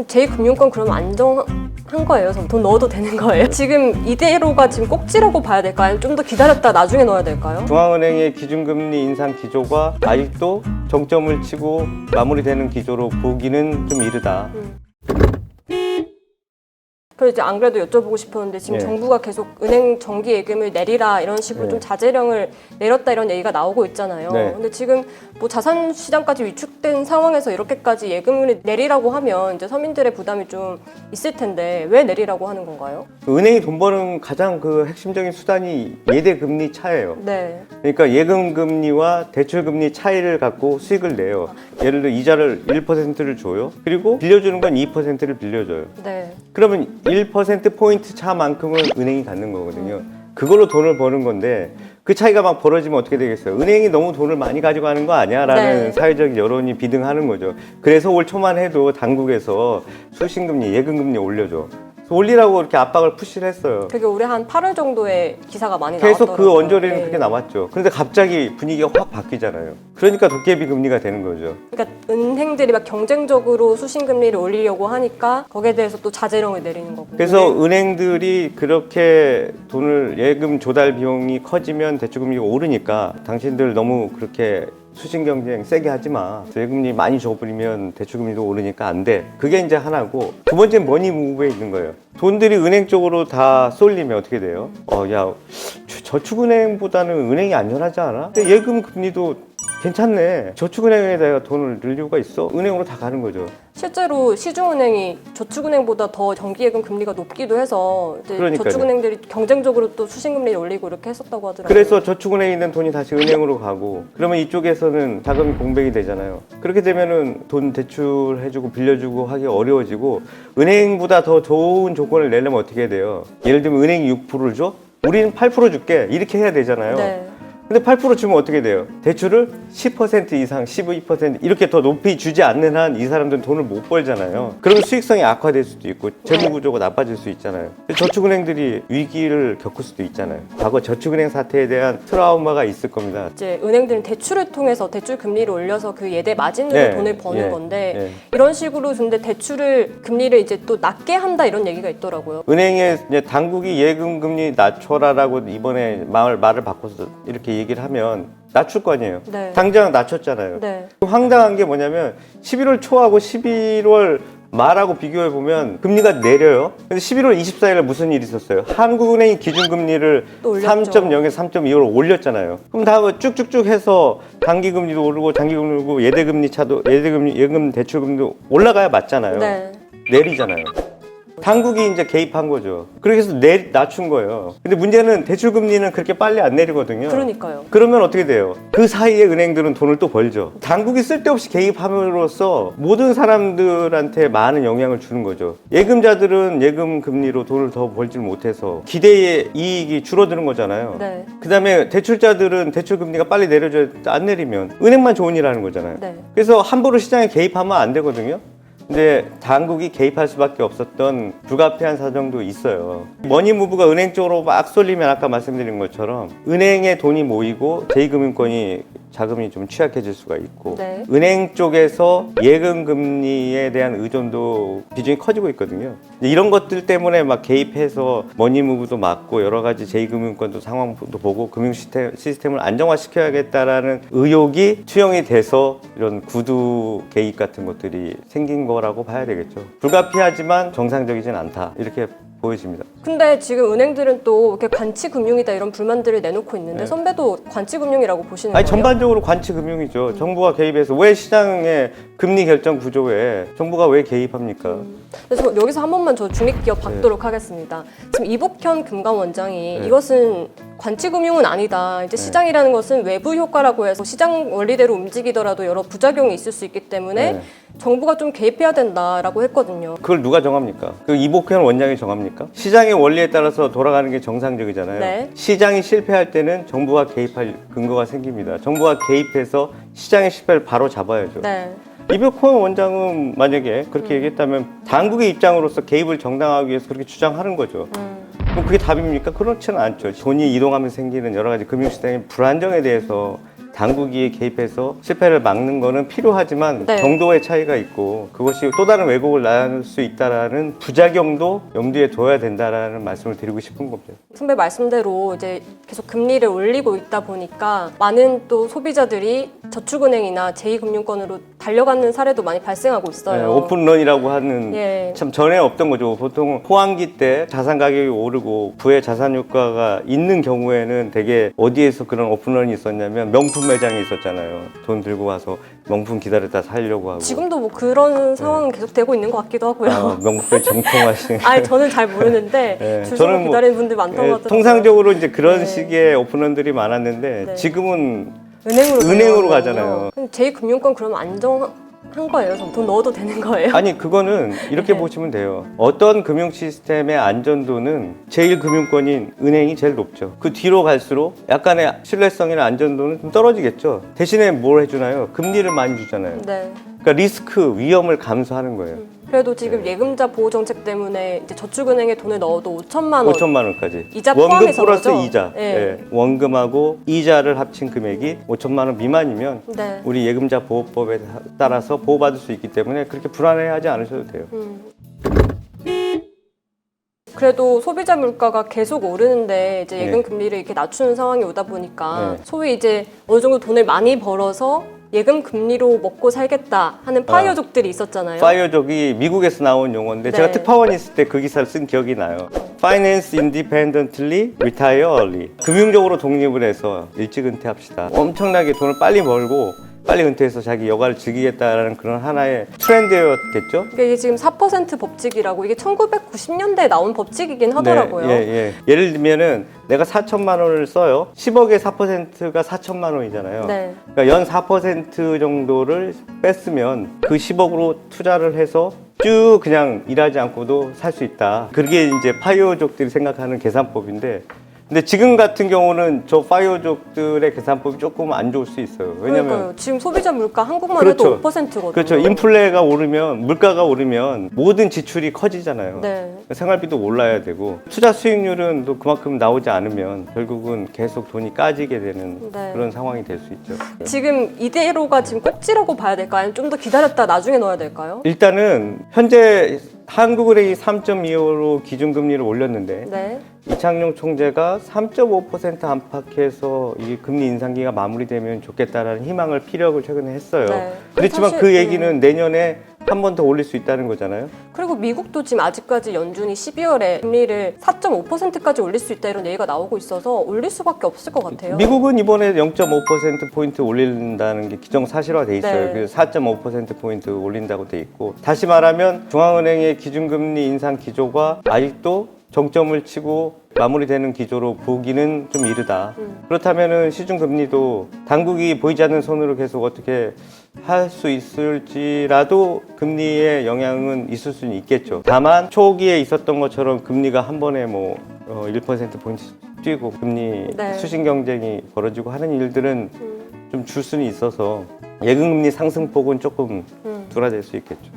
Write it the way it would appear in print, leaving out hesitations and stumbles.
제2금융권 그러면 안정한 거예요? 돈 넣어도 되는 거예요? 지금 이대로가 지금 꼭지라고 봐야 될까요? 아니면 좀 더 기다렸다 나중에 넣어야 될까요? 중앙은행의 기준금리 인상 기조가 아직도 정점을 치고 마무리되는 기조로 보기는 좀 이르다. 그래서 이제 안 그래도 여쭤보고 싶었는데 지금 예. 정부가 계속 은행 정기 예금을 내리라 이런 식으로 예. 좀 자제령을 내렸다 이런 얘기가 나오고 있잖아요. 네. 근데 지금 뭐 자산 시장까지 위축된 상황에서 이렇게까지 예금을 내리라고 하면 이제 서민들의 부담이 좀 있을 텐데 왜 내리라고 하는 건가요? 은행이 돈 버는 가장 그 핵심적인 수단이 예대 금리 차예요. 네. 그러니까 예금 금리와 대출 금리 차이를 갖고 수익을 내요. 예를 들어 이자를 1%를 줘요. 그리고 빌려주는 건 2%를 빌려줘요. 네. 그러면 1%포인트 차만큼은 은행이 갖는 거거든요. 그걸로 돈을 버는 건데 그 차이가 막 벌어지면 어떻게 되겠어요? 은행이 너무 돈을 많이 가지고 하는 거 아니야? 라는 네. 사회적 여론이 비등하는 거죠. 그래서 올 초만 해도 당국에서 수신금리, 예금금리 올려줘. 올리라고 이렇게 압박을 푸시를 했어요. 그게 올해 한 8월 정도의 기사가 많이 계속 나왔더라고요. 그 언저리는 네. 그렇게 나왔죠. 그런데 갑자기 분위기가 확 바뀌잖아요. 그러니까 도깨비 금리가 되는 거죠. 그러니까 은행들이 막 경쟁적으로 수신금리를 올리려고 하니까 거기에 대해서 또 자제령을 내리는 거고. 그래서 은행들이 그렇게 돈을 예금 조달 비용이 커지면 대출금리가 오르니까 당신들 너무 그렇게 수신 경쟁 세게 하지 마. 예금리 많이 줘버리면 대출금리도 오르니까 안 돼. 그게 이제 하나고 두 번째는 머니 무브에 있는 거예요. 돈들이 은행 쪽으로 다 쏠리면 어떻게 돼요? 야, 저축은행보다는 은행이 안전하지 않아? 근데 예금 금리도 괜찮네. 저축은행에다가 돈을 넣을 이유가 있어? 은행으로 다 가는 거죠. 실제로 시중은행이 저축은행보다 더 정기예금 금리가 높기도 해서 이제 그러니까요. 저축은행들이 경쟁적으로 또 수신금리를 올리고 이렇게 했었다고 하더라고요. 그래서 저축은행에 있는 돈이 다시 은행으로 가고 그러면 이쪽에서는 자금이 공백이 되잖아요. 그렇게 되면은 돈 대출해주고 빌려주고 하기 어려워지고 은행보다 더 좋은 조건을 내려면 어떻게 돼요? 예를 들면 은행이 6%를 줘? 우리는 8% 줄게 이렇게 해야 되잖아요. 네. 근데 8% 주면 어떻게 돼요? 대출을 10% 이상, 12% 이렇게 더 높이 주지 않는 한 이 사람들은 돈을 못 벌잖아요. 그러면 수익성이 악화될 수도 있고 재무 구조가 나빠질 수 있잖아요. 저축은행들이 위기를 겪을 수도 있잖아요. 과거 저축은행 사태에 대한 트라우마가 있을 겁니다. 이제 은행들은 대출을 통해서 대출 금리를 올려서 그 예대 마진으로 네. 돈을 버는 예. 건데 예. 이런 식으로 근데 대출을 금리를 이제 또 낮게 한다 이런 얘기가 있더라고요. 은행에 이제 당국이 예금 금리 낮춰라라고 이번에 말을 바꿔서 이렇게 얘기를 하면 낮출 거 아니에요. 네. 당장 낮췄잖아요. 네. 황당한 게 뭐냐면 11월 초하고 11월 말하고 비교해 보면 금리가 내려요. 근데 11월 24일에 무슨 일이 있었어요? 한국은행이 기준금리를 또 올렸죠. 3.0에서 3.25로 올렸잖아요. 그럼 다음에 쭉쭉쭉 해서 단기금리도 오르고 장기금리도 오르고 예대금리 차도 예금 대출금리도 올라가야 맞잖아요. 네. 내리잖아요. 당국이 이제 개입한 거죠. 그렇게 해서 낮춘 거예요. 근데 문제는 대출금리는 그렇게 빨리 안 내리거든요. 그러니까요. 그러면 어떻게 돼요? 그 사이에 은행들은 돈을 또 벌죠. 당국이 쓸데없이 개입함으로써 모든 사람들한테 많은 영향을 주는 거죠. 예금자들은 예금 금리로 돈을 더 벌지 못해서 기대의 이익이 줄어드는 거잖아요. 네. 그 다음에 대출자들은 대출 금리가 빨리 내려줘야 안 내리면 은행만 좋은 일 하는 거잖아요. 네. 그래서 함부로 시장에 개입하면 안 되거든요. 근데 당국이 개입할 수밖에 없었던 불가피한 사정도 있어요. 머니무브가 은행 쪽으로 막 쏠리면 아까 말씀드린 것처럼 은행에 돈이 모이고 제2금융권이 자금이 좀 취약해질 수가 있고 네. 은행 쪽에서 예금 금리에 대한 의존도 비중이 커지고 있거든요. 이런 것들 때문에 막 개입해서 머니무브도 막고 여러 가지 제2금융권도 상황도 보고 금융 시스템을 안정화시켜야겠다라는 의욕이 투영이 돼서 이런 구두 개입 같은 것들이 생긴 거라고 봐야 되겠죠. 불가피하지만 정상적이진 않다 이렇게 보여집니다. 근데 지금 은행들은 또 이렇게 관치금융이다 이런 불만들을 내놓고 있는데 네. 선배도 관치금융이라고 보시는 아니 거예요? 전반적으로 관치금융이죠. 정부가 개입해서 왜 시장의 금리 결정 구조에 정부가 왜 개입합니까? 그래서 여기서 한 번만 저 중립기업 받도록 하겠습니다. 지금 이복현 금감원장이 네. 이것은 관치금융은 아니다. 이제 시장이라는 것은 외부 효과라고 해서 시장 원리대로 움직이더라도 여러 부작용이 있을 수 있기 때문에 네. 정부가 좀 개입해야 된다라고 했거든요. 그걸 누가 정합니까? 그 이복현 원장이 정합니까? 시장의 원리에 따라서 돌아가는 게 정상적이잖아요. 네. 시장이 실패할 때는 정부가 개입할 근거가 생깁니다. 정부가 개입해서 시장의 실패를 바로 잡아야죠. 네. 이복현 원장은 만약에 그렇게 얘기했다면 당국의 입장으로서 개입을 정당화하기 위해서 그렇게 주장하는 거죠. 그럼 그게 답입니까? 그렇지는 않죠. 돈이 이동하면서 생기는 여러 가지 금융시장의 불안정에 대해서 당국이 개입해서 실패를 막는 거는 필요하지만 네. 정도의 차이가 있고 그것이 또 다른 왜곡을 낳을 수 있다라는 부작용도 염두에 둬야 된다라는 말씀을 드리고 싶은 겁니다. 선배 말씀대로 이제 계속 금리를 올리고 있다 보니까 많은 또 소비자들이 저축은행이나 제2금융권으로 달려가는 사례도 많이 발생하고 있어요. 네, 오픈런이라고 하는 예. 참 전에 없던 거죠. 보통 호황기 때 자산 가격이 오르고 부의 자산 효과가 있는 경우에는 되게 어디에서 그런 오픈런이 있었냐면 명품 매장에 있었잖아요. 돈 들고 와서 명품 기다렸다 살려고 하고. 지금도 뭐 그런 상황은 계속 되고 있는 것 같기도 하고요. 명품에 정통하신. 아니 저는 잘 모르는데 네, 줄 저는 서고 뭐, 기다리는 분들 많다고 하더라고요. 통상적으로 이제 그런 네. 식의 오픈런들이 많았는데 네. 지금은 은행으로 은행으로 들어가거든요. 가잖아요. 그럼 제2금융권 그러면 안정한 거예요? 돈 넣어도 되는 거예요? 아니 그거는 이렇게 네. 보시면 돼요. 어떤 금융 시스템의 안전도는 제1금융권인 은행이 제일 높죠. 그 뒤로 갈수록 약간의 신뢰성이나 안전도는 좀 떨어지겠죠. 대신에 뭘 해주나요? 금리를 많이 주잖아요. 네. 그러니까 리스크, 위험을 감수하는 거예요. 그래도 지금 네. 예금자 보호 정책 때문에 이제 저축은행에 돈을 넣어도 5천만 원 5천만 원까지. 이자 원금 포함해서 플러스 거죠? 이자. 네. 예. 원금하고 이자를 합친 금액이 5천만 원 미만이면 네. 우리 예금자 보호법에 따라서 보호받을 수 있기 때문에 그렇게 불안해하지 않으셔도 돼요. 그래도 소비자 물가가 계속 오르는데 이제 예금 네. 금리를 이렇게 낮추는 상황이 오다 보니까 네. 소위 이제 어느 정도 돈을 많이 벌어서 예금 금리로 먹고 살겠다 하는 파이어족들이 있었잖아요. 파이어족이 미국에서 나온 용어인데 네. 제가 특파원 있을 때 그 기사를 쓴 기억이 나요. Finance independently, retire early. 금융적으로 독립을 해서 일찍 은퇴합시다. 엄청나게 돈을 빨리 벌고 빨리 은퇴해서 자기 여가를 즐기겠다라는 그런 하나의 트렌드였겠죠? 이게 지금 4% 법칙이라고 이게 1990년대에 나온 법칙이긴 하더라고요. 네, 예를 들면은 내가 4천만 원을 써요. 10억의 4%가 4천만 원이잖아요. 네. 그러니까 연 4% 정도를 뺐으면 그 10억으로 투자를 해서 쭉 그냥 일하지 않고도 살 수 있다. 그게 이제 파이어족들이 생각하는 계산법인데 근데 지금 같은 경우는 저 파이어족들의 계산법이 조금 안 좋을 수 있어요. 왜냐면 그러니까요. 지금 소비자 물가 한국만 그렇죠. 해도 5%거든요. 그렇죠. 인플레가 오르면 물가가 오르면 모든 지출이 커지잖아요. 네. 생활비도 올라야 되고 투자 수익률은 또 그만큼 나오지 않으면 결국은 계속 돈이 까지게 되는 네. 그런 상황이 될 수 있죠. 지금 이대로가 지금 꼭지라고 봐야 될까요? 아니면 좀 더 기다렸다 나중에 넣어야 될까요? 일단은 현재 한국은행이 3.25로 기준금리를 올렸는데 네. 이창용 총재가 3.5% 안팎에서 이 금리 인상기가 마무리되면 좋겠다라는 희망을 피력을 최근에 했어요. 네. 그렇지만 사실, 그 얘기는 내년에 한 번 더 올릴 수 있다는 거잖아요. 그리고 미국도 지금 아직까지 연준이 12월에 금리를 4.5%까지 올릴 수 있다 이런 얘기가 나오고 있어서 올릴 수밖에 없을 것 같아요. 미국은 이번에 0.5%포인트 올린다는 게 기정사실화돼 있어요. 네. 그래서 4.5%포인트 올린다고 돼 있고 다시 말하면 중앙은행의 기준금리 인상 기조가 아직도 정점을 치고 마무리되는 기조로 보기는 좀 이르다. 그렇다면은 시중금리도 당국이 보이지 않는 손으로 계속 어떻게 할 수 있을지라도 금리의 영향은 있을 수는 있겠죠. 다만 초기에 있었던 것처럼 금리가 한 번에 뭐 1%포인트 뛰고 금리 네. 수신 경쟁이 벌어지고 하는 일들은 좀 줄 수는 있어서 예금금리 상승폭은 조금 둔화될 수 있겠죠.